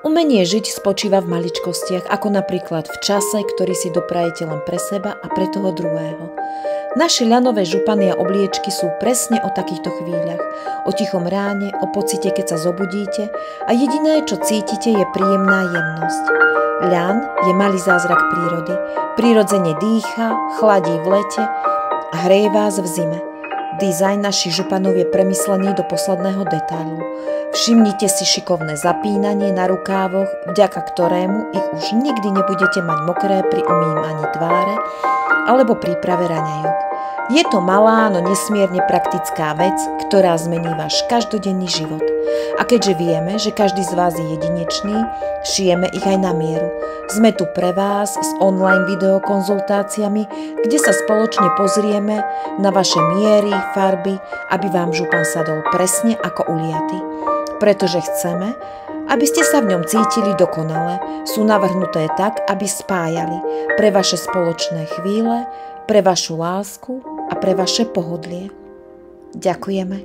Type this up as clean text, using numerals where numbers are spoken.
Umenie žiť spočíva v maličkostiach, ako napríklad v čase, ktorý si doprajete len pre seba a pre toho druhého. Naše ľanové župany a obliečky sú presne o takýchto chvíľach, o tichom ráne, o pocite, keď sa zobudíte a jediné, čo cítite, je príjemná jemnosť. Ľan je malý zázrak prírody. Prirodzene dýcha, chladí v lete a hreje vás v zime. Dizajn našich županov je premyslený do posledného detailu. Všimnite si šikovné zapínanie na rukávoch, vďaka ktorému ich už nikdy nebudete mať mokré pri umývaní tváre alebo príprave raňajok. Je to malá, no nesmierne praktická vec, ktorá zmení váš každodenný život. A keďže vieme, že každý z vás je jedinečný, šijeme ich aj na mieru. Sme tu pre vás s online videokonzultáciami, kde sa spoločne pozrieme na vaše miery, farby, aby vám župan sadol presne ako uliaty. Pretože chceme, aby ste sa v ňom cítili dokonale. Sú navrhnuté tak, aby spájali pre vaše spoločné chvíle, pre vašu lásku a pre vaše pohodlie. Ďakujeme.